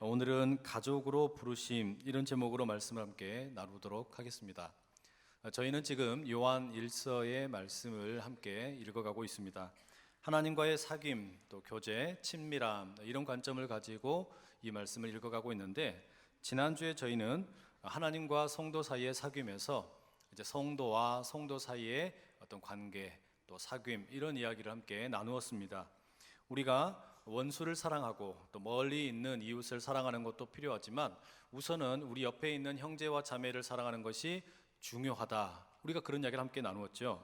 오늘은 가족으로 부르심 이런 제목으로 말씀을 함께 나누도록 하겠습니다. 저희는 지금 요한 1서의 말씀을 함께 읽어가고 있습니다. 하나님과의 사귐, 또 교제, 친밀함 이런 관점을 가지고 이 말씀을 읽어가고 있는데, 지난주에 저희는 하나님과 성도 사이의 사귐에서 이제 성도와 성도 사이의 어떤 관계, 또 사귐 이런 이야기를 함께 나누었습니다. 우리가 원수를 사랑하고 또 멀리 있는 이웃을 사랑하는 것도 필요하지만 우선은 우리 옆에 있는 형제와 자매를 사랑하는 것이 중요하다. 우리가 그런 이야기를 함께 나누었죠.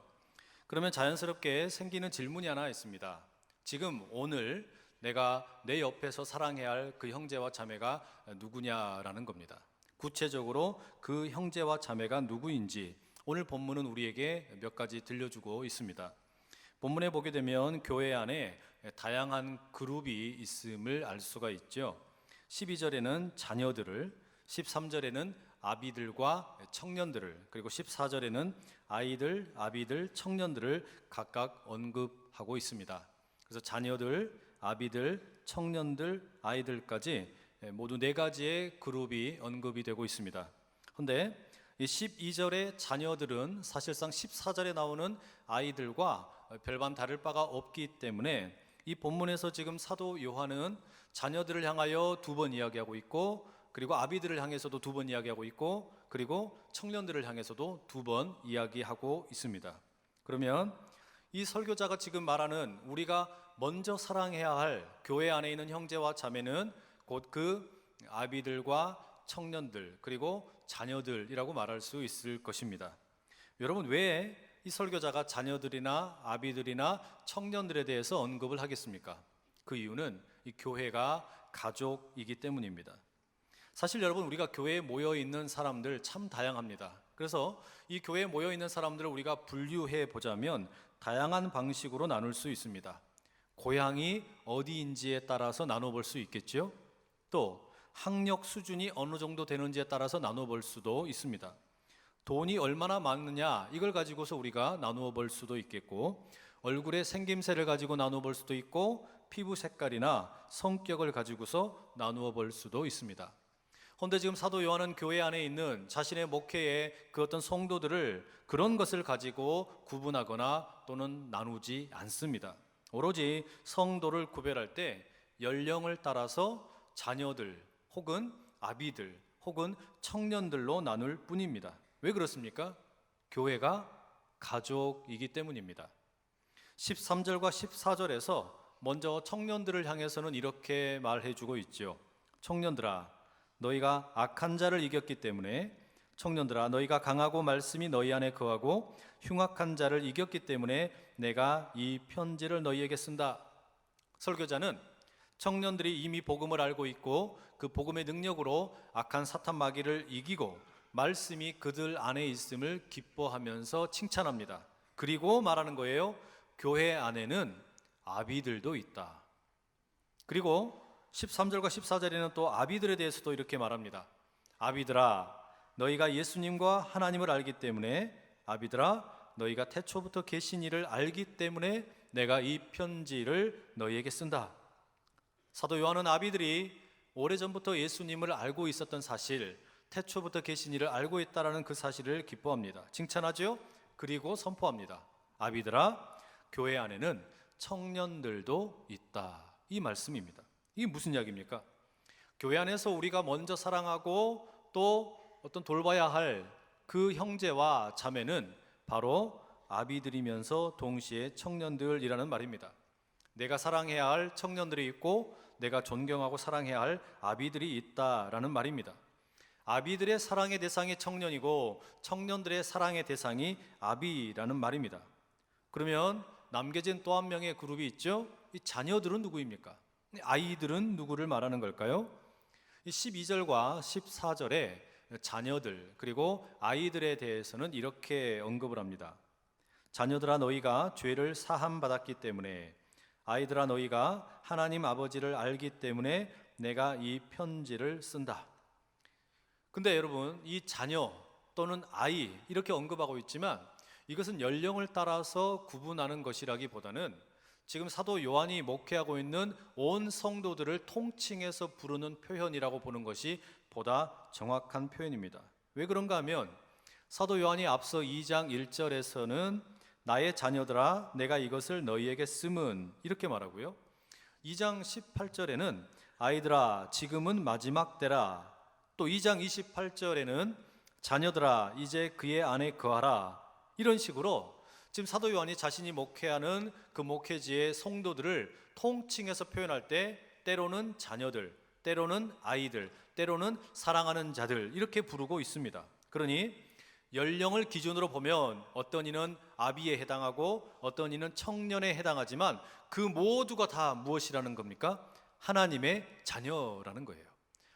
그러면 자연스럽게 생기는 질문이 하나 있습니다. 지금 오늘 내가 내 옆에서 사랑해야 할 그 형제와 자매가 누구냐라는 겁니다. 구체적으로 그 형제와 자매가 누구인지 오늘 본문은 우리에게 몇 가지 들려주고 있습니다. 본문에 보게 되면 교회 안에 다양한 그룹이 있음을 알 수가 있죠. 12절에는 자녀들을, 13절에는 아비들과 청년들을, 그리고 14절에는 아이들, 아비들, 청년들을 각각 언급하고 있습니다. 그래서 자녀들, 아비들, 청년들, 아이들까지 모두 네 가지의 그룹이 언급이 되고 있습니다. 그런데 이 12절의 자녀들은 사실상 14절에 나오는 아이들과 별반 다를 바가 없기 때문에 이 본문에서 지금 사도 요한은 자녀들을 향하여 두 번 이야기하고 있고, 그리고 아비들을 향해서도 두 번 이야기하고 있고, 그리고 청년들을 향해서도 두 번 이야기하고 있습니다. 그러면 이 설교자가 지금 말하는 우리가 먼저 사랑해야 할 교회 안에 있는 형제와 자매는 곧 그 아비들과 청년들, 그리고 자녀들이라고 말할 수 있을 것입니다. 여러분, 왜 이 설교자가 자녀들이나 아비들이나 청년들에 대해서 언급을 하겠습니까? 그 이유는 이 교회가 가족이기 때문입니다. 사실 여러분, 우리가 교회에 모여 있는 사람들 참 다양합니다. 그래서 이 교회에 모여 있는 사람들을 우리가 분류해 보자면 다양한 방식으로 나눌 수 있습니다. 고향이 어디인지에 따라서 나눠볼 수 있겠죠. 또 학력 수준이 어느 정도 되는지에 따라서 나눠볼 수도 있습니다. 돈이 얼마나 많느냐 이걸 가지고서 우리가 나누어 볼 수도 있겠고, 얼굴의 생김새를 가지고 나누어 볼 수도 있고, 피부 색깔이나 성격을 가지고서 나누어 볼 수도 있습니다. 그런데 지금 사도 요한은 교회 안에 있는 자신의 목회의 그 어떤 성도들을 그런 것을 가지고 구분하거나 또는 나누지 않습니다. 오로지 성도를 구별할 때 연령을 따라서 자녀들 혹은 아비들 혹은 청년들로 나눌 뿐입니다. 왜 그렇습니까? 교회가 가족이기 때문입니다. 13절과 14절에서 먼저 청년들을 향해서는 이렇게 말해주고 있죠. 청년들아, 너희가 악한 자를 이겼기 때문에, 청년들아, 너희가 강하고 말씀이 너희 안에 거하고 흉악한 자를 이겼기 때문에 내가 이 편지를 너희에게 쓴다. 설교자는 청년들이 이미 복음을 알고 있고 그 복음의 능력으로 악한 사탄 마귀를 이기고 말씀이 그들 안에 있음을 기뻐하면서 칭찬합니다. 그리고 말하는 거예요. 교회 안에는 아비들도 있다. 그리고 13절과 14절에는 또 아비들에 대해서도 이렇게 말합니다. 아비들아, 너희가 예수님과 하나님을 알기 때문에, 아비들아, 너희가 태초부터 계신 이를 알기 때문에 내가 이 편지를 너희에게 쓴다. 사도 요한은 아비들이 오래전부터 예수님을 알고 있었던 사실, 태초부터 계신 이를 알고 있다라는 그 사실을 기뻐합니다. 칭찬하죠. 그리고 선포합니다. 아비들아, 교회 안에는 청년들도 있다. 이 말씀입니다. 이게 무슨 이야기입니까? 교회 안에서 우리가 먼저 사랑하고 또 어떤 돌봐야 할 그 형제와 자매는 바로 아비들이면서 동시에 청년들이라는 말입니다. 내가 사랑해야 할 청년들이 있고 내가 존경하고 사랑해야 할 아비들이 있다라는 말입니다. 아비들의 사랑의 대상이 청년이고 청년들의 사랑의 대상이 아비라는 말입니다. 그러면 남겨진 또 한 명의 그룹이 있죠. 이 자녀들은 누구입니까? 아이들은 누구를 말하는 걸까요? 12절과 14절에 자녀들 그리고 아이들에 대해서는 이렇게 언급을 합니다. 자녀들아, 너희가 죄를 사함 받았기 때문에, 아이들아, 너희가 하나님 아버지를 알기 때문에 내가 이 편지를 쓴다. 근데 여러분, 이 자녀 또는 아이 이렇게 언급하고 있지만 이것은 연령을 따라서 구분하는 것이라기보다는 지금 사도 요한이 목회하고 있는 온 성도들을 통칭해서 부르는 표현이라고 보는 것이 보다 정확한 표현입니다. 왜 그런가 하면 사도 요한이 앞서 2장 1절에서는 나의 자녀들아 내가 이것을 너희에게 쓰면 이렇게 말하고요, 2장 18절에는 아이들아 지금은 마지막 때라, 또 2장 28절에는 자녀들아 이제 그의 안에 거하라, 이런 식으로 지금 사도 요한이 자신이 목회하는 그 목회지의 성도들을 통칭해서 표현할 때 때로는 자녀들, 때로는 아이들, 때로는 사랑하는 자들 이렇게 부르고 있습니다. 그러니 연령을 기준으로 보면 어떤 이는 아비에 해당하고 어떤 이는 청년에 해당하지만 그 모두가 다 무엇이라는 겁니까? 하나님의 자녀라는 거예요.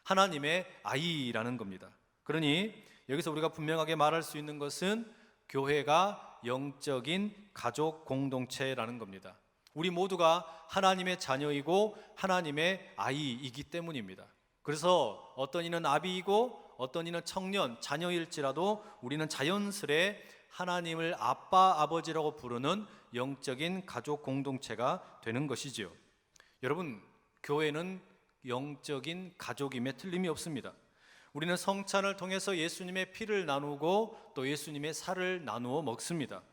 하나님의 아이라는 겁니다. 그러니 여기서 우리가 분명하게 말할 수 있는 것은 교회가 영적인 가족 공동체라는 겁니다. 우리 모두가 하나님의 자녀이고 하나님의 아이이기 때문입니다. 그래서 어떤 이는 아비이고 어떤 이는 청년, 자녀일지라도 우리는 자연스레 하나님을 아빠, 아버지라고 부르는 영적인 가족 공동체가 되는 것이지요. 여러분, 교회는 영적인 가족임에 틀림이 없습니다. 우리는 성찬을 통해서 예수님의 피를 나누고 또 예수님의 살을 나누어 먹습니다.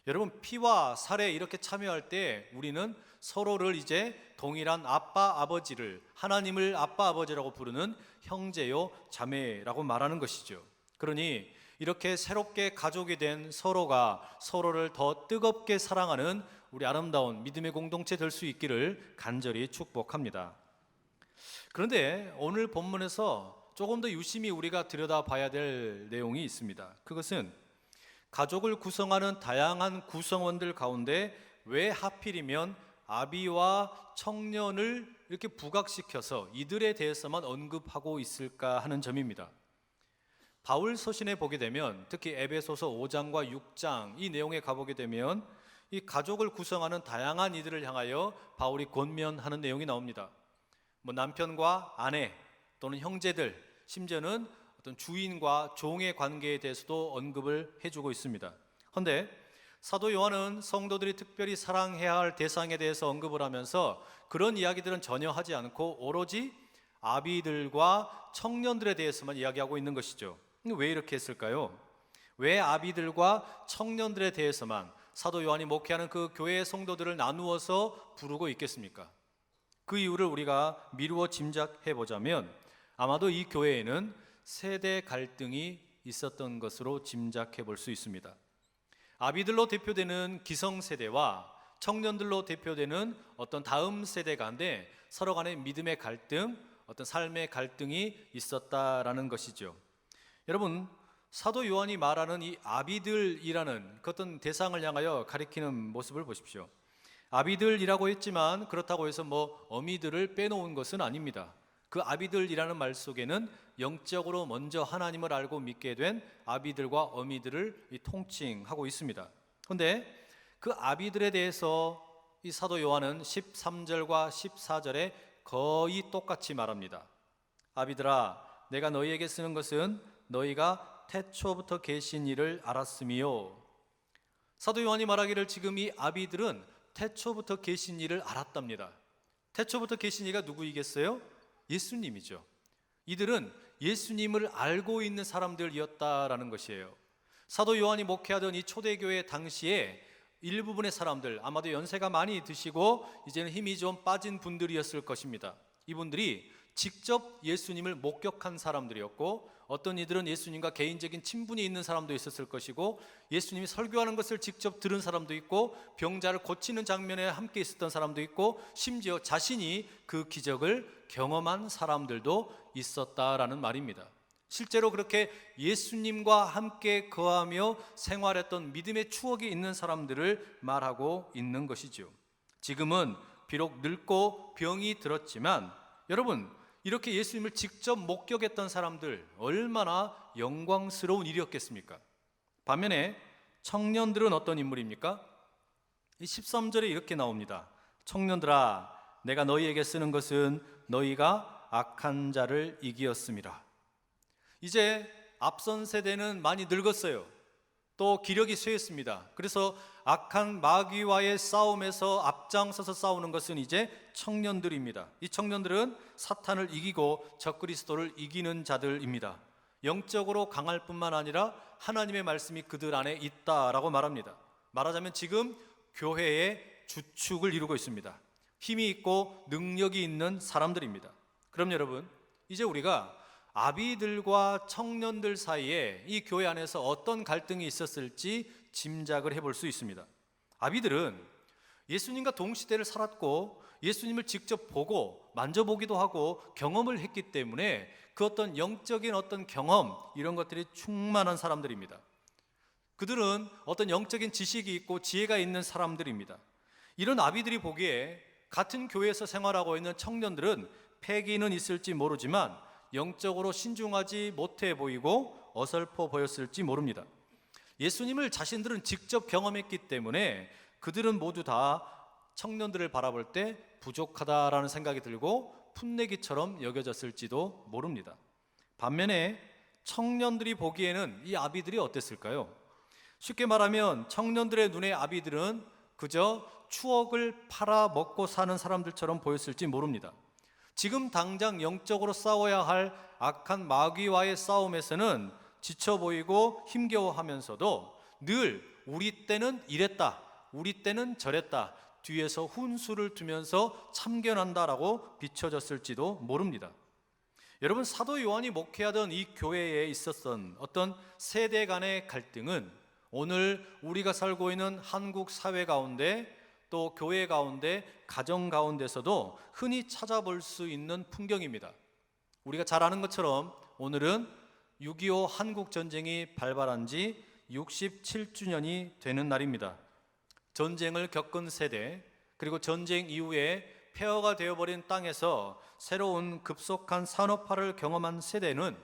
여러분, 피와 살에 이렇게 참여할 때 우리는 서로를 이제 동일한 아빠, 아버지를, 하나님을 아빠, 아버지라고 부르는 형제요 자매라고 말하는 것이죠. 그러니 이렇게 새롭게 가족이 된 서로가 서로를 더 뜨겁게 사랑하는 우리 아름다운 믿음의 공동체 될 수 있기를 간절히 축복합니다. 그런데 오늘 본문에서 조금 더 유심히 우리가 들여다봐야 될 내용이 있습니다. 그것은 가족을 구성하는 다양한 구성원들 가운데 왜 하필이면 아비와 청년을 이렇게 부각시켜서 이들에 대해서만 언급하고 있을까 하는 점입니다. 바울 서신에 보게 되면 특히 에베소서 5장과 6장 이 내용에 가보게 되면 이 가족을 구성하는 다양한 이들을 향하여 바울이 권면하는 내용이 나옵니다. 남편과 아내 또는 형제들, 심지어는 어떤 주인과 종의 관계에 대해서도 언급을 해주고 있습니다. 그런데 사도 요한은 성도들이 특별히 사랑해야 할 대상에 대해서 언급을 하면서 그런 이야기들은 전혀 하지 않고 오로지 아비들과 청년들에 대해서만 이야기하고 있는 것이죠. 왜 이렇게 했을까요? 왜 아비들과 청년들에 대해서만 사도 요한이 목회하는 그 교회의 성도들을 나누어서 부르고 있겠습니까? 그 이유를 우리가 미루어 짐작해 보자면 아마도 이 교회에는 세대 갈등이 있었던 것으로 짐작해 볼 수 있습니다. 아비들로 대표되는 기성세대와 청년들로 대표되는 어떤 다음 세대 가운데 서로 간의 믿음의 갈등, 어떤 삶의 갈등이 있었다라는 것이죠. 여러분, 사도 요한이 말하는 이 아비들이라는 그 어떤 대상을 향하여 가리키는 모습을 보십시오. 아비들이라고 했지만 그렇다고 해서 어미들을 빼놓은 것은 아닙니다. 그 아비들이라는 말 속에는 영적으로 먼저 하나님을 알고 믿게 된 아비들과 어미들을 통칭하고 있습니다. 그런데 그 아비들에 대해서 이 사도 요한은 13절과 14절에 거의 똑같이 말합니다. 아비들아, 내가 너희에게 쓰는 것은 너희가 태초부터 계신 이를 알았음이요. 사도 요한이 말하기를 지금 이 아비들은 태초부터 계신 이를 알았답니다. 태초부터 계신 이가 누구이겠어요? 예수님이죠. 이들은 예수님을 알고 있는 사람들이었다라는 것이에요. 사도 요한이 목회하던 이 초대교회 당시에 일부분의 사람들, 아마도 연세가 많이 드시고 이제는 힘이 좀 빠진 분들이었을 것입니다. 이분들이 직접 예수님을 목격한 사람들이었고 어떤 이들은 예수님과 개인적인 친분이 있는 사람도 있었을 것이고 예수님이 설교하는 것을 직접 들은 사람도 있고 병자를 고치는 장면에 함께 있었던 사람도 있고 심지어 자신이 그 기적을 경험한 사람들도 있었다라는 말입니다. 실제로 그렇게 예수님과 함께 거하며 생활했던 믿음의 추억이 있는 사람들을 말하고 있는 것이죠. 지금은 비록 늙고 병이 들었지만 여러분, 이렇게 예수님을 직접 목격했던 사람들 얼마나 영광스러운 일이었겠습니까? 반면에 청년들은 어떤 인물입니까? 이 13절에 이렇게 나옵니다. 청년들아, 내가 너희에게 쓰는 것은 너희가 악한 자를 이기었음이라. 이제 앞선 세대는 많이 늙었어요. 또 기력이 쇠했습니다. 그래서 악한 마귀와의 싸움에서 앞장서서 싸우는 것은 이제 청년들입니다. 이 청년들은 사탄을 이기고 적그리스도를 이기는 자들입니다. 영적으로 강할 뿐만 아니라 하나님의 말씀이 그들 안에 있다라고 말합니다. 말하자면 지금 교회의 주축을 이루고 있습니다. 힘이 있고 능력이 있는 사람들입니다. 그럼 여러분, 이제 우리가 아비들과 청년들 사이에 이 교회 안에서 어떤 갈등이 있었을지 짐작을 해볼 수 있습니다. 아비들은 예수님과 동시대를 살았고 예수님을 직접 보고 만져보기도 하고 경험을 했기 때문에 그 어떤 영적인 어떤 경험, 이런 것들이 충만한 사람들입니다. 그들은 어떤 영적인 지식이 있고 지혜가 있는 사람들입니다. 이런 아비들이 보기에 같은 교회에서 생활하고 있는 청년들은 패기는 있을지 모르지만 영적으로 신중하지 못해 보이고 어설퍼 보였을지 모릅니다. 예수님을 자신들은 직접 경험했기 때문에 그들은 모두 다 청년들을 바라볼 때 부족하다라는 생각이 들고 풋내기처럼 여겨졌을지도 모릅니다. 반면에 청년들이 보기에는 이 아비들이 어땠을까요? 쉽게 말하면 청년들의 눈에 아비들은 그저 추억을 팔아먹고 사는 사람들처럼 보였을지 모릅니다. 지금 당장 영적으로 싸워야 할 악한 마귀와의 싸움에서는 지쳐 보이고 힘겨워하면서도 늘 우리 때는 이랬다, 우리 때는 저랬다, 뒤에서 훈수를 두면서 참견한다라고 비춰졌을지도 모릅니다. 여러분, 사도 요한이 목회하던 이 교회에 있었던 어떤 세대 간의 갈등은 오늘 우리가 살고 있는 한국 사회 가운데 또 교회 가운데 가정 가운데서도 흔히 찾아볼 수 있는 풍경입니다. 우리가 잘 아는 것처럼 오늘은 6.25 한국전쟁이 발발한 지 67주년이 되는 날입니다. 전쟁을 겪은 세대, 그리고 전쟁 이후에 폐허가 되어버린 땅에서 새로운 급속한 산업화를 경험한 세대는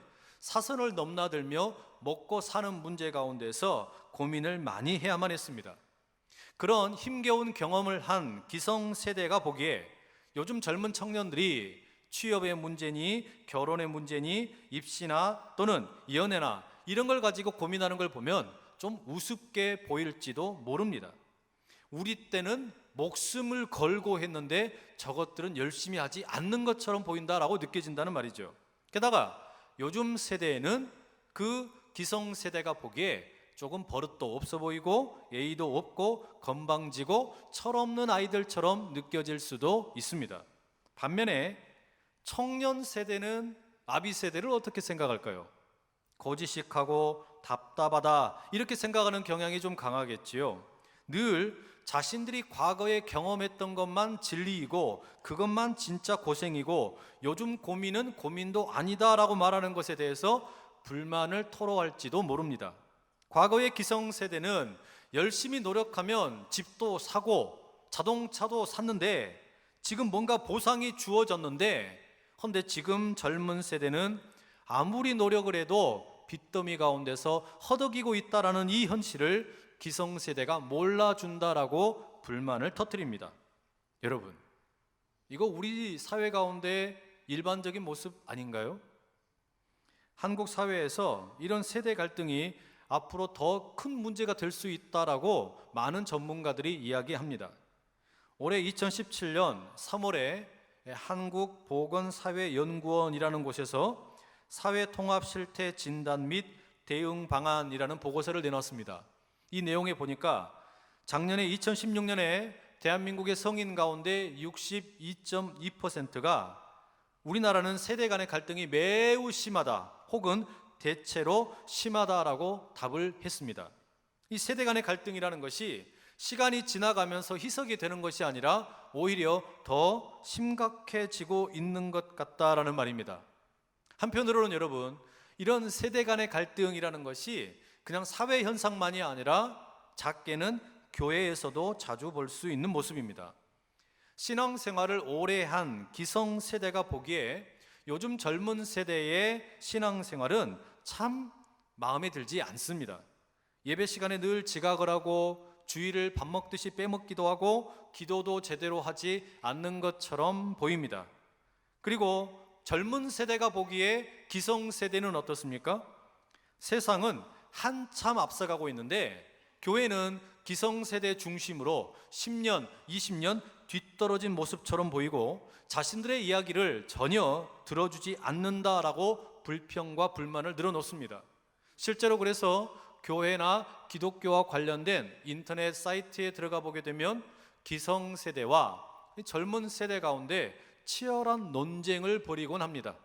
사선을 넘나들며 먹고 사는 문제 가운데서 고민을 많이 해야만 했습니다. 그런 힘겨운 경험을 한 기성세대가 보기에 요즘 젊은 청년들이 취업의 문제니 결혼의 문제니 입시나 또는 연애나 이런 걸 가지고 고민하는 걸 보면 좀 우습게 보일지도 모릅니다. 우리 때는 목숨을 걸고 했는데 저것들은 열심히 하지 않는 것처럼 보인다라고 느껴진다는 말이죠. 게다가 요즘 세대에는 그 기성세대가 보기에 조금 버릇도 없어 보이고 예의도 없고 건방지고 철없는 아이들처럼 느껴질 수도 있습니다. 반면에 청년 세대는 아비 세대를 어떻게 생각할까요? 거지식하고 답답하다 이렇게 생각하는 경향이 좀 강하겠지요. 늘 자신들이 과거에 경험했던 것만 진리이고 그것만 진짜 고생이고 요즘 고민은 고민도 아니다라고 말하는 것에 대해서 불만을 토로할지도 모릅니다. 과거의 기성세대는 열심히 노력하면 집도 사고 자동차도 샀는데 지금 뭔가 보상이 주어졌는데, 헌데 지금 젊은 세대는 아무리 노력을 해도 빚더미 가운데서 허덕이고 있다라는 이 현실을 기성세대가 몰라준다라고 불만을 터뜨립니다. 여러분, 이거 우리 사회 가운데 일반적인 모습 아닌가요? 한국 사회에서 이런 세대 갈등이 앞으로 더 큰 문제가 될 수 있다라고 많은 전문가들이 이야기합니다. 올해 2017년 3월에 한국보건사회연구원이라는 곳에서 사회통합실태 진단 및 대응 방안이라는 보고서를 내놨습니다. 이 내용에 보니까 작년에 2016년에 대한민국의 성인 가운데 62.2%가 우리나라는 세대 간의 갈등이 매우 심하다 혹은 대체로 심하다라고 답을 했습니다. 이 세대 간의 갈등이라는 것이 시간이 지나가면서 희석이 되는 것이 아니라 오히려 더 심각해지고 있는 것 같다라는 말입니다. 한편으로는 여러분, 이런 세대 간의 갈등이라는 것이 그냥 사회 현상만이 아니라 작게는 교회에서도 자주 볼 수 있는 모습입니다. 신앙생활을 오래 한 기성세대가 보기에 요즘 젊은 세대의 신앙생활은 참 마음에 들지 않습니다. 예배 시간에 늘 지각을 하고 주일을 밥 먹듯이 빼먹기도 하고 기도도 제대로 하지 않는 것처럼 보입니다. 그리고 젊은 세대가 보기에 기성세대는 어떻습니까? 세상은 한참 앞서가고 있는데 교회는 기성세대 중심으로 10년, 20년 뒤떨어진 모습처럼 보이고 자신들의 이야기를 전혀 들어주지 않는다라고 불평과 불만을 늘어놓습니다. 실제로 그래서 교회나 기독교와 관련된 인터넷 사이트에 들어가 보게 되면 기성세대와 젊은 세대 가운데 치열한 논쟁을 벌이곤 합니다.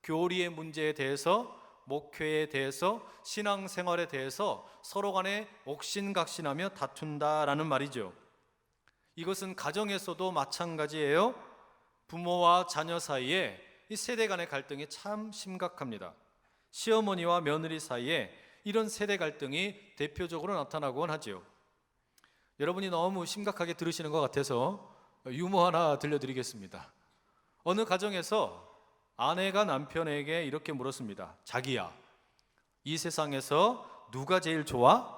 교리의 문제에 대해서, 목회에 대해서, 신앙생활에 대해서 서로 간에 옥신각신하며 다툰다라는 말이죠. 이것은 가정에서도 마찬가지예요. 부모와 자녀 사이에 이 세대 간의 갈등이 참 심각합니다. 시어머니와 며느리 사이에 이런 세대 갈등이 대표적으로 나타나곤 하죠. 여러분이 너무 심각하게 들으시는 것 같아서 유머 하나 들려드리겠습니다. 어느 가정에서 아내가 남편에게 이렇게 물었습니다. 자기야, 이 세상에서 누가 제일 좋아?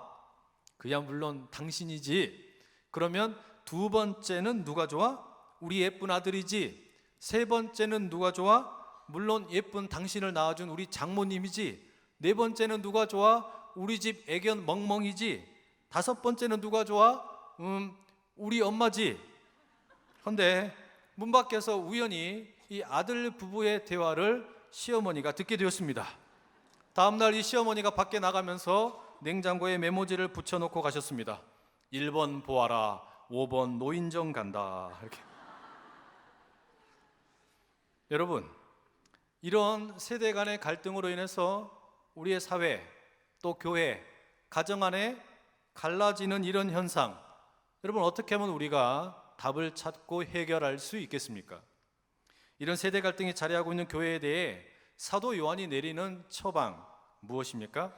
그야 물론 당신이지. 그러면 두 번째는 누가 좋아? 우리 예쁜 아들이지. 세 번째는 누가 좋아? 물론 예쁜 당신을 낳아준 우리 장모님이지. 네 번째는 누가 좋아? 우리 집 애견 멍멍이지. 다섯 번째는 누가 좋아? 우리 엄마지. 그런데 문 밖에서 우연히 이 아들 부부의 대화를 시어머니가 듣게 되었습니다. 다음날 이 시어머니가 밖에 나가면서 냉장고에 메모지를 붙여놓고 가셨습니다. 1번 보아라, 5번 노인정 간다. 이렇게. 여러분, 이런 세대 간의 갈등으로 인해서 우리의 사회, 또 교회, 가정 안에 갈라지는 이런 현상, 여러분 어떻게 하면 우리가 답을 찾고 해결할 수 있겠습니까? 이런 세대 갈등이 자리하고 있는 교회에 대해 사도 요한이 내리는 처방 무엇입니까?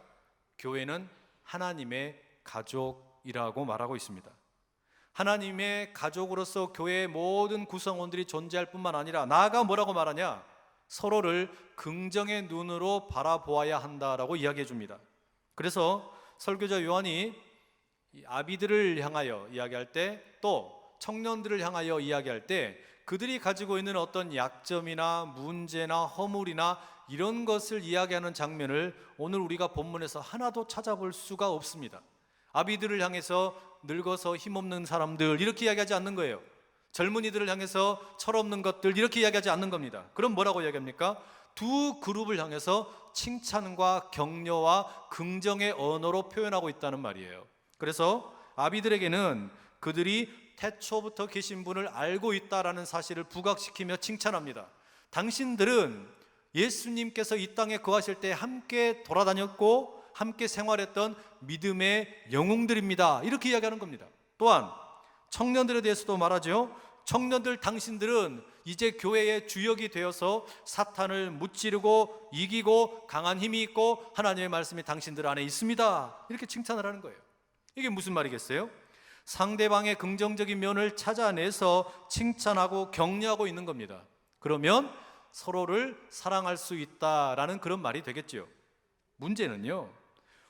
교회는 하나님의 가족이라고 말하고 있습니다. 하나님의 가족으로서 교회의 모든 구성원들이 존재할 뿐만 아니라 나아가 뭐라고 말하냐? 서로를 긍정의 눈으로 바라보아야 한다라고 이야기해 줍니다. 그래서 설교자 요한이 아비들을 향하여 이야기할 때, 또 청년들을 향하여 이야기할 때 그들이 가지고 있는 어떤 약점이나 문제나 허물이나 이런 것을 이야기하는 장면을 오늘 우리가 본문에서 하나도 찾아볼 수가 없습니다. 아비들을 향해서 늙어서 힘없는 사람들 이렇게 이야기하지 않는 거예요. 젊은이들을 향해서 철없는 것들 이렇게 이야기하지 않는 겁니다. 그럼 뭐라고 이야기합니까? 두 그룹을 향해서 칭찬과 격려와 긍정의 언어로 표현하고 있다는 말이에요. 그래서 아비들에게는 그들이 태초부터 계신 분을 알고 있다라는 사실을 부각시키며 칭찬합니다. 당신들은 예수님께서 이 땅에 거하실 때 함께 돌아다녔고 함께 생활했던 믿음의 영웅들입니다. 이렇게 이야기하는 겁니다. 또한 청년들에 대해서도 말하죠. 청년들 당신들은 이제 교회의 주역이 되어서 사탄을 무찌르고 이기고 강한 힘이 있고 하나님의 말씀이 당신들 안에 있습니다. 이렇게 칭찬을 하는 거예요. 이게 무슨 말이겠어요? 상대방의 긍정적인 면을 찾아내서 칭찬하고 격려하고 있는 겁니다. 그러면 서로를 사랑할 수 있다라는 그런 말이 되겠죠. 문제는요,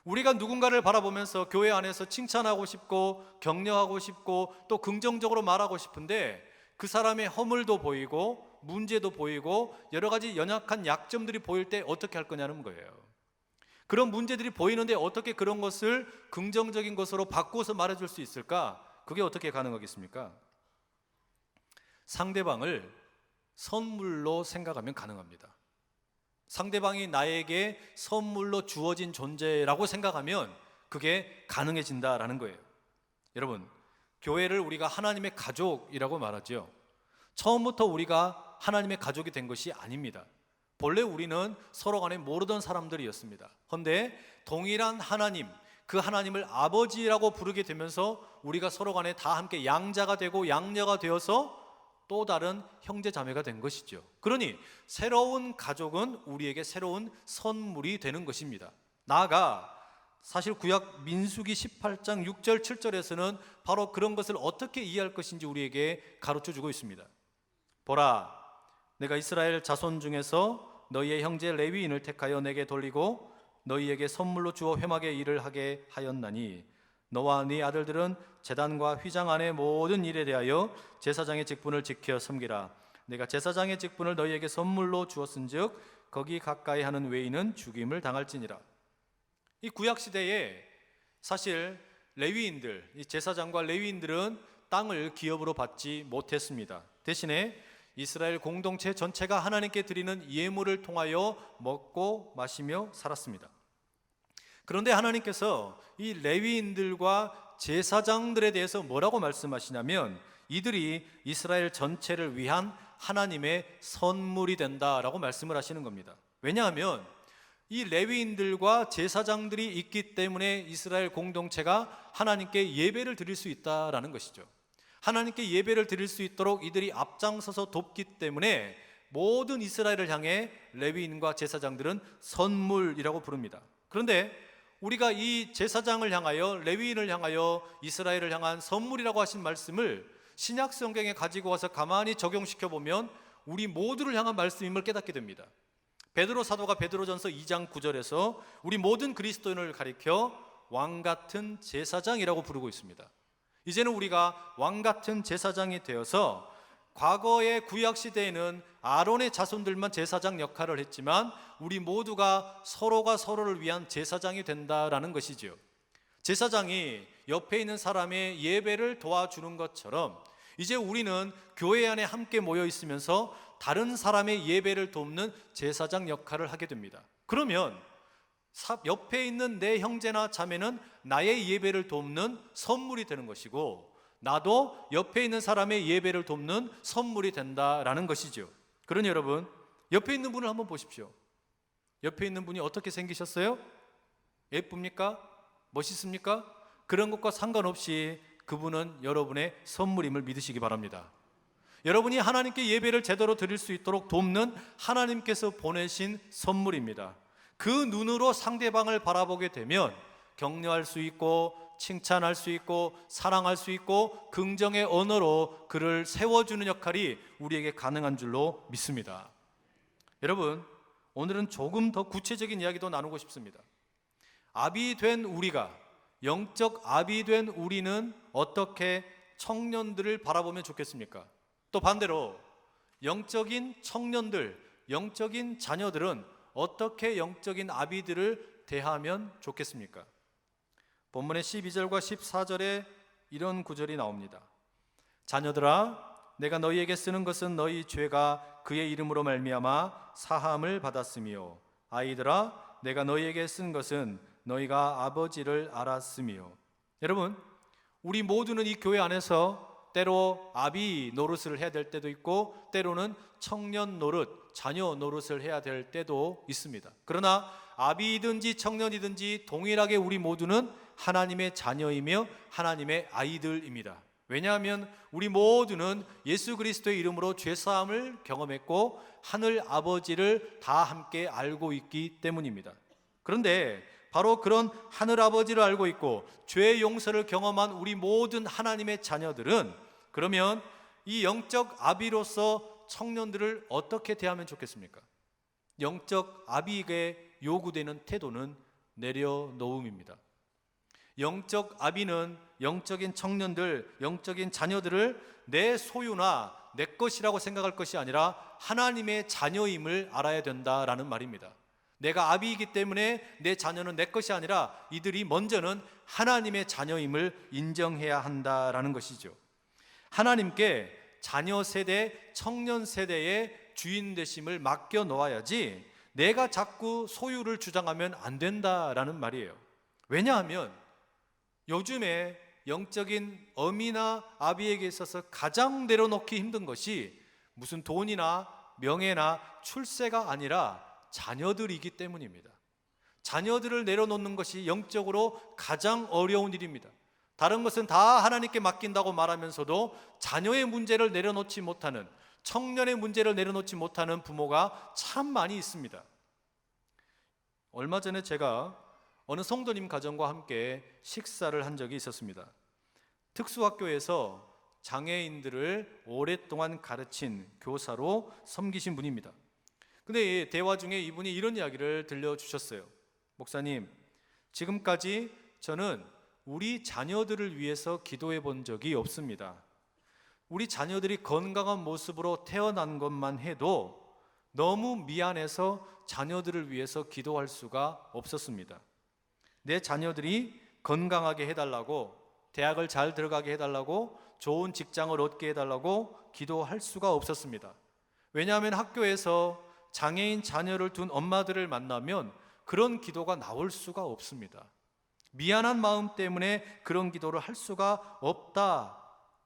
우리가 누군가를 바라보면서 교회 안에서 칭찬하고 싶고 격려하고 싶고 또 긍정적으로 말하고 싶은데 그 사람의 허물도 보이고 문제도 보이고 여러 가지 연약한 약점들이 보일 때 어떻게 할 거냐는 거예요. 그런 문제들이 보이는데 어떻게 그런 것을 긍정적인 것으로 바꾸어서 말해줄 수 있을까? 그게 어떻게 가능하겠습니까? 상대방을 선물로 생각하면 가능합니다. 상대방이 나에게 선물로 주어진 존재라고 생각하면 그게 가능해진다라는 거예요. 여러분, 교회를 우리가 하나님의 가족이라고 말하죠. 처음부터 우리가 하나님의 가족이 된 것이 아닙니다. 본래 우리는 서로 간에 모르던 사람들이었습니다. 그런데 동일한 하나님, 그 하나님을 아버지라고 부르게 되면서 우리가 서로 간에 다 함께 양자가 되고 양녀가 되어서 또 다른 형제 자매가 된 것이죠. 그러니 새로운 가족은 우리에게 새로운 선물이 되는 것입니다. 나아가 사실 구약 민수기 18장 6절 7절에서는 바로 그런 것을 어떻게 이해할 것인지 우리에게 가르쳐주고 있습니다. 보라, 내가 이스라엘 자손 중에서 너희의 형제 레위인을 택하여 내게 돌리고 너희에게 선물로 주어 회막의 일을 하게 하였나니 너와 네 아들들은 제단과 휘장 안의 모든 일에 대하여 제사장의 직분을 지켜 섬기라. 내가 제사장의 직분을 너희에게 선물로 주었은즉 거기 가까이 하는 외인은 죽임을 당할지니라. 이 구약 시대에 사실 레위인들, 이 제사장과 레위인들은 땅을 기업으로 받지 못했습니다. 대신에 이스라엘 공동체 전체가 하나님께 드리는 예물을 통하여 먹고 마시며 살았습니다. 그런데 하나님께서 이 레위인들과 제사장들에 대해서 뭐라고 말씀하시냐면 이들이 이스라엘 전체를 위한 하나님의 선물이 된다라고 말씀을 하시는 겁니다. 왜냐하면 이 레위인들과 제사장들이 있기 때문에 이스라엘 공동체가 하나님께 예배를 드릴 수 있다라는 것이죠. 하나님께 예배를 드릴 수 있도록 이들이 앞장서서 돕기 때문에 모든 이스라엘을 향해 레위인과 제사장들은 선물이라고 부릅니다. 그런데 우리가 이 제사장을 향하여, 레위인을 향하여 이스라엘을 향한 선물이라고 하신 말씀을 신약 성경에 가지고 와서 가만히 적용시켜 보면 우리 모두를 향한 말씀임을 깨닫게 됩니다. 베드로 사도가 베드로전서 2장 9절에서 우리 모든 그리스도인을 가리켜 왕 같은 제사장이라고 부르고 있습니다. 이제는 우리가 왕 같은 제사장이 되어서 과거의 구약 시대에는 아론의 자손들만 제사장 역할을 했지만 우리 모두가 서로가 서로를 위한 제사장이 된다라는 것이지요. 제사장이 옆에 있는 사람의 예배를 도와주는 것처럼 이제 우리는 교회 안에 함께 모여 있으면서 다른 사람의 예배를 돕는 제사장 역할을 하게 됩니다. 그러면 옆에 있는 내 형제나 자매는 나의 예배를 돕는 선물이 되는 것이고 나도 옆에 있는 사람의 예배를 돕는 선물이 된다라는 것이죠. 그러니 여러분, 옆에 있는 분을 한번 보십시오. 옆에 있는 분이 어떻게 생기셨어요? 예쁩니까? 멋있습니까? 그런 것과 상관없이 그분은 여러분의 선물임을 믿으시기 바랍니다. 여러분이 하나님께 예배를 제대로 드릴 수 있도록 돕는 하나님께서 보내신 선물입니다. 그 눈으로 상대방을 바라보게 되면 격려할 수 있고 칭찬할 수 있고 사랑할 수 있고 긍정의 언어로 그를 세워주는 역할이 우리에게 가능한 줄로 믿습니다. 여러분, 오늘은 조금 더 구체적인 이야기도 나누고 싶습니다. 아비 된 우리가, 영적 아비 된 우리는 어떻게 청년들을 바라보면 좋겠습니까? 또 반대로 영적인 청년들, 영적인 자녀들은 어떻게 영적인 아비들을 대하면 좋겠습니까? 본문의 12절과 14절에 이런 구절이 나옵니다. 자녀들아, 내가 너희에게 쓰는 것은 너희 죄가 그의 이름으로 말미암아 사함을 받았으며, 아이들아, 내가 너희에게 쓴 것은 너희가 아버지를 알았으며. 여러분, 우리 모두는 이 교회 안에서 때로 아비 노릇을 해야 될 때도 있고 때로는 청년 노릇, 자녀 노릇을 해야 될 때도 있습니다. 그러나 아비이든지 청년이든지 동일하게 우리 모두는 하나님의 자녀이며 하나님의 아이들입니다. 왜냐하면 우리 모두는 예수 그리스도의 이름으로 죄사함을 경험했고 하늘 아버지를 다 함께 알고 있기 때문입니다. 그런데 바로 그런 하늘 아버지를 알고 있고 죄의 용서를 경험한 우리 모든 하나님의 자녀들은 그러면 이 영적 아비로서 청년들을 어떻게 대하면 좋겠습니까? 영적 아비에게 요구되는 태도는 내려놓음입니다. 영적 아비는 영적인 청년들, 영적인 자녀들을 내 소유나 내 것이라고 생각할 것이 아니라 하나님의 자녀임을 알아야 된다라는 말입니다. 내가 아비이기 때문에 내 자녀는 내 것이 아니라 이들이 먼저는 하나님의 자녀임을 인정해야 한다라는 것이죠. 하나님께 자녀 세대, 청년 세대의 주인 되심을 맡겨 놓아야지 내가 자꾸 소유를 주장하면 안 된다라는 말이에요. 왜냐하면 요즘에 영적인 어미나 아비에게 있어서 가장 내려놓기 힘든 것이 무슨 돈이나 명예나 출세가 아니라 자녀들이기 때문입니다. 자녀들을 내려놓는 것이 영적으로 가장 어려운 일입니다. 다른 것은 다 하나님께 맡긴다고 말하면서도 자녀의 문제를 내려놓지 못하는, 청년의 문제를 내려놓지 못하는 부모가 참 많이 있습니다. 얼마 전에 제가 어느 성도님 가정과 함께 식사를 한 적이 있었습니다. 특수학교에서 장애인들을 오랫동안 가르친 교사로 섬기신 분입니다. 근데 대화 중에 이분이 이런 이야기를 들려주셨어요. 목사님, 지금까지 저는 우리 자녀들을 위해서 기도해 본 적이 없습니다. 우리 자녀들이 건강한 모습으로 태어난 것만 해도 너무 미안해서 자녀들을 위해서 기도할 수가 없었습니다. 내 자녀들이 건강하게 해달라고, 대학을 잘 들어가게 해달라고, 좋은 직장을 얻게 해달라고 기도할 수가 없었습니다. 왜냐하면 학교에서 장애인 자녀를 둔 엄마들을 만나면 그런 기도가 나올 수가 없습니다. 미안한 마음 때문에 그런 기도를 할 수가 없다.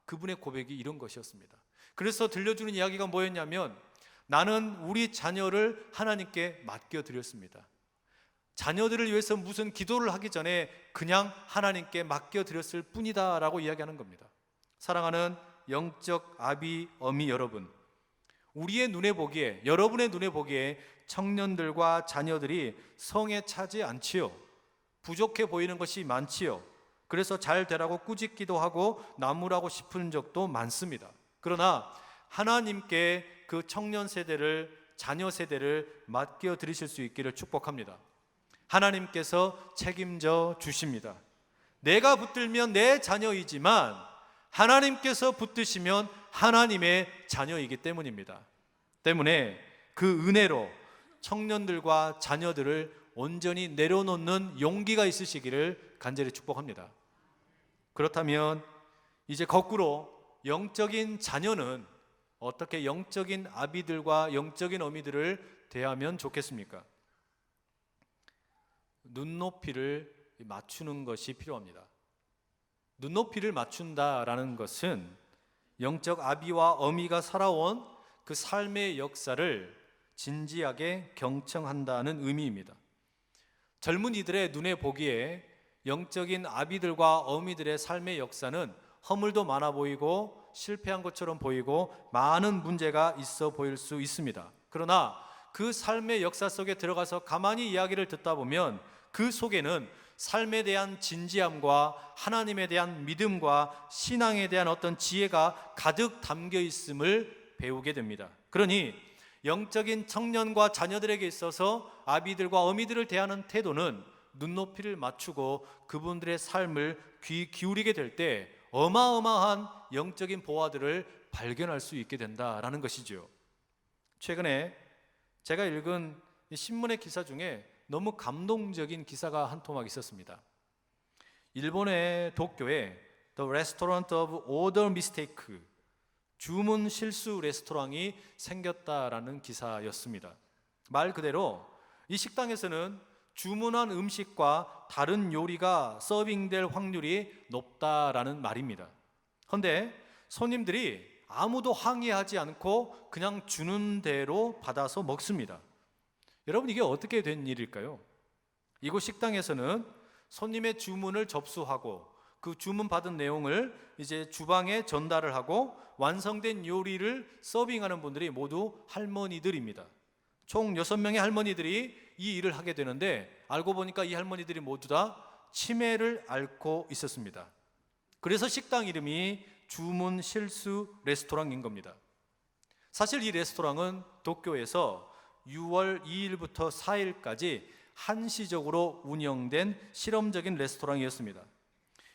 그분의 고백이 이런 것이었습니다. 그래서 들려주는 이야기가 뭐였냐면, 나는 우리 자녀를 하나님께 맡겨드렸습니다. 자녀들을 위해서 무슨 기도를 하기 전에 그냥 하나님께 맡겨드렸을 뿐이다 라고 이야기하는 겁니다. 사랑하는 영적 아비, 어미 여러분, 우리의 눈에 보기에, 여러분의 눈에 보기에 청년들과 자녀들이 성에 차지 않지요. 부족해 보이는 것이 많지요. 그래서 잘 되라고 꾸짖기도 하고 나무라고 싶은 적도 많습니다. 그러나 하나님께 그 청년 세대를, 자녀 세대를 맡겨드리실 수 있기를 축복합니다. 하나님께서 책임져 주십니다. 내가 붙들면 내 자녀이지만 하나님께서 붙드시면 하나님의 자녀이기 때문입니다. 때문에 그 은혜로 청년들과 자녀들을 온전히 내려놓는 용기가 있으시기를 간절히 축복합니다. 그렇다면 이제 거꾸로 영적인 자녀는 어떻게 영적인 아비들과 영적인 어미들을 대하면 좋겠습니까? 눈높이를 맞추는 것이 필요합니다. 눈높이를 맞춘다라는 것은 영적 아비와 어미가 살아온 그 삶의 역사를 진지하게 경청한다는 의미입니다. 젊은이들의 눈에 보기에 영적인 아비들과 어미들의 삶의 역사는 허물도 많아 보이고 실패한 것처럼 보이고 많은 문제가 있어 보일 수 있습니다. 그러나 그 삶의 역사 속에 들어가서 가만히 이야기를 듣다 보면 그 속에는 삶에 대한 진지함과 하나님에 대한 믿음과 신앙에 대한 어떤 지혜가 가득 담겨 있음을 배우게 됩니다. 그러니 영적인 청년과 자녀들에게 있어서 아비들과 어미들을 대하는 태도는 눈높이를 맞추고 그분들의 삶을 귀 기울이게 될 때 어마어마한 영적인 보화들을 발견할 수 있게 된다라는 것이죠. 최근에 제가 읽은 신문의 기사 중에 너무 감동적인 기사가 한 토막 있었습니다. 일본의 도쿄에 The Restaurant of Order Mistake, 주문 실수 레스토랑이 생겼다라는 기사였습니다. 말 그대로 이 식당에서는 주문한 음식과 다른 요리가 서빙될 확률이 높다라는 말입니다. 그런데 손님들이 아무도 항의하지 않고 그냥 주는 대로 받아서 먹습니다. 여러분, 이게 어떻게 된 일일까요? 이곳 식당에서는 손님의 주문을 접수하고 그 주문 받은 내용을 이제 주방에 전달을 하고 완성된 요리를 서빙하는 분들이 모두 할머니들입니다. 총 6명의 할머니들이 이 일을 하게 되는데, 알고 보니까 이 할머니들이 모두 다 치매를 앓고 있었습니다. 그래서 식당 이름이 주문 실수 레스토랑인 겁니다. 사실 이 레스토랑은 도쿄에서 6월 2일부터 4일까지 한시적으로 운영된 실험적인 레스토랑이었습니다.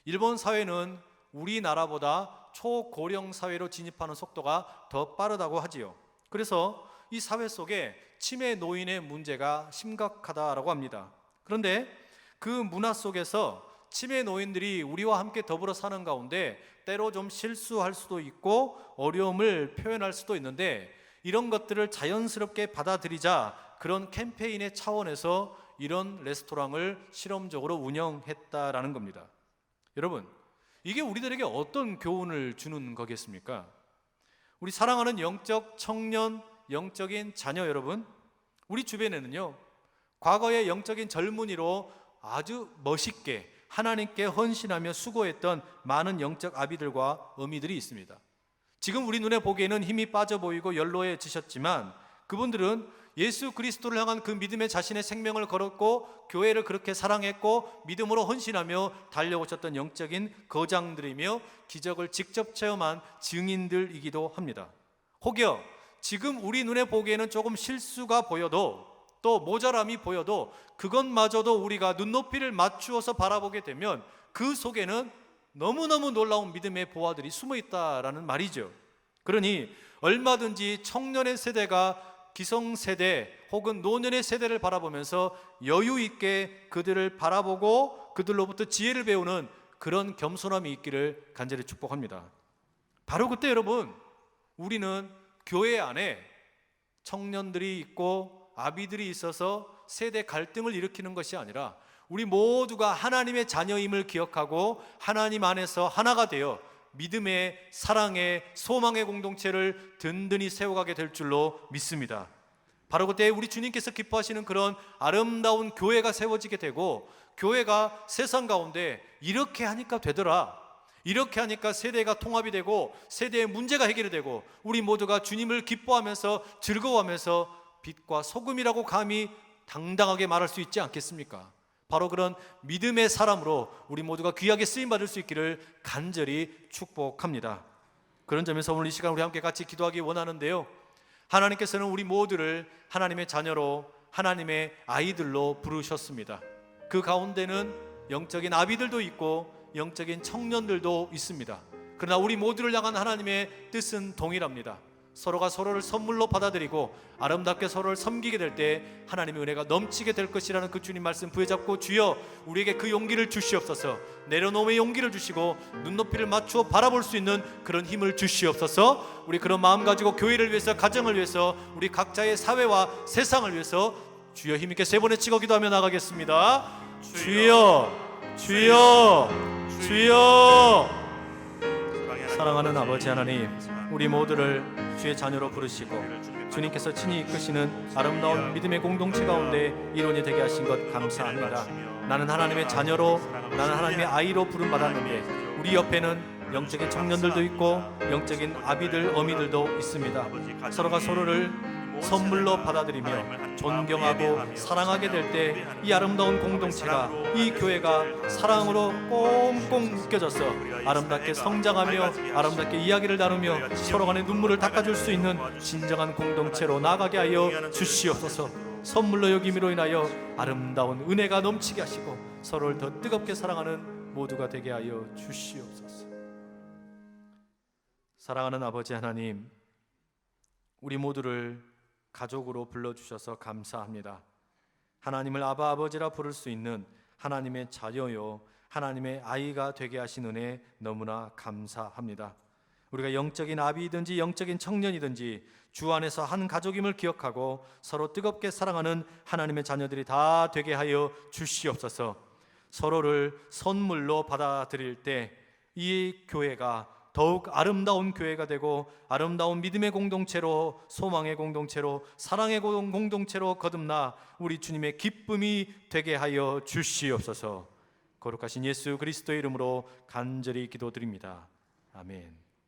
일본 사회는 우리나라보다 초고령 사회로 진입하는 속도가 더 빠르다고 하지요. 그래서 이 사회 속에 치매 노인의 문제가 심각하다라고 합니다. 그런데 그 문화 속에서 치매 노인들이 우리와 함께 더불어 사는 가운데 때로 좀 실수할 수도 있고 어려움을 표현할 수도 있는데, 이런 것들을 자연스럽게 받아들이자 그런 캠페인의 차원에서 이런 레스토랑을 실험적으로 운영했다라는 겁니다. 여러분, 이게 우리들에게 어떤 교훈을 주는 거겠습니까? 우리 사랑하는 영적 청년, 영적인 자녀 여러분, 우리 주변에는요, 과거의 영적인 젊은이로 아주 멋있게 하나님께 헌신하며 수고했던 많은 영적 아비들과 어미들이 있습니다. 지금 우리 눈에 보기에는 힘이 빠져 보이고 연로해지셨지만 그분들은 예수 그리스도를 향한 그 믿음에 자신의 생명을 걸었고 교회를 그렇게 사랑했고 믿음으로 헌신하며 달려오셨던 영적인 거장들이며 기적을 직접 체험한 증인들이기도 합니다. 혹여 지금 우리 눈에 보기에는 조금 실수가 보여도, 또 모자람이 보여도 그것마저도 우리가 눈높이를 맞추어서 바라보게 되면 그 속에는 너무너무 놀라운 믿음의 보화들이 숨어 있다라는 말이죠. 그러니 얼마든지 청년의 세대가 기성세대 혹은 노년의 세대를 바라보면서 여유 있게 그들을 바라보고 그들로부터 지혜를 배우는 그런 겸손함이 있기를 간절히 축복합니다. 바로 그때 여러분, 우리는 교회 안에 청년들이 있고 아비들이 있어서 세대 갈등을 일으키는 것이 아니라 우리 모두가 하나님의 자녀임을 기억하고 하나님 안에서 하나가 되어 믿음의, 사랑의, 소망의 공동체를 든든히 세워가게 될 줄로 믿습니다. 바로 그때 우리 주님께서 기뻐하시는 그런 아름다운 교회가 세워지게 되고, 교회가 세상 가운데 이렇게 하니까 되더라, 이렇게 하니까 세대가 통합이 되고 세대의 문제가 해결이 되고 우리 모두가 주님을 기뻐하면서 즐거워하면서 빛과 소금이라고 감히 당당하게 말할 수 있지 않겠습니까? 바로 그런 믿음의 사람으로 우리 모두가 귀하게 쓰임받을 수 있기를 간절히 축복합니다. 그런 점에서 오늘 이 시간 우리 함께 같이 기도하기 원하는데요, 하나님께서는 우리 모두를 하나님의 자녀로, 하나님의 아이들로 부르셨습니다. 그 가운데는 영적인 아비들도 있고 영적인 청년들도 있습니다. 그러나 우리 모두를 향한 하나님의 뜻은 동일합니다. 서로가 서로를 선물로 받아들이고 아름답게 서로를 섬기게 될 때 하나님의 은혜가 넘치게 될 것이라는 그 주님 말씀 부여잡고, 주여 우리에게 그 용기를 주시옵소서. 내려놓음의 용기를 주시고 눈높이를 맞추어 바라볼 수 있는 그런 힘을 주시옵소서. 우리 그런 마음 가지고 교회를 위해서, 가정을 위해서, 우리 각자의 사회와 세상을 위해서 주여 힘있게 세 번의 치고 기도하며 나가겠습니다. 주여, 주여, 주여. 사랑하는 아버지 하나님, 우리 모두를 주의 자녀로 부르시고 주님께서 친히 이끄시는 아름다운 믿음의 공동체 가운데 일원이 되게 하신 것 감사합니다. 나는 하나님의 자녀로, 나는 하나님의 아이로 부름받았는데 우리 옆에는 영적인 청년들도 있고 영적인 아비들, 어미들도 있습니다. 서로가 서로를 선물로 받아들이며 존경하고 사랑하게 될 때 이 아름다운 공동체가, 이 교회가 사랑으로 꽁꽁 묶여져서 아름답게 성장하며 아름답게 이야기를 나누며 서로 간의 눈물을 닦아줄 수 있는 진정한 공동체로 나가게 하여 주시옵소서. 선물로 여김으로 인하여 아름다운 은혜가 넘치게 하시고 서로를 더 뜨겁게 사랑하는 모두가 되게 하여 주시옵소서. 사랑하는 아버지 하나님, 우리 모두를 가족으로 불러주셔서 감사합니다. 하나님을 아바 아버지라 부를 수 있는 하나님의 자녀요, 하나님의 아이가 되게 하신 은혜 너무나 감사합니다. 우리가 영적인 아비이든지 영적인 청년이든지 주 안에서 한 가족임을 기억하고 서로 뜨겁게 사랑하는 하나님의 자녀들이 다 되게 하여 주시옵소서. 서로를 선물로 받아들일 때 이 교회가 더욱 아름다운 교회가 되고 아름다운 믿음의 공동체로, 소망의 공동체로, 사랑의 공동체로 거듭나 우리 주님의 기쁨이 되게 하여 주시옵소서. 거룩하신 예수 그리스도의 이름으로 간절히 기도드립니다. 아멘.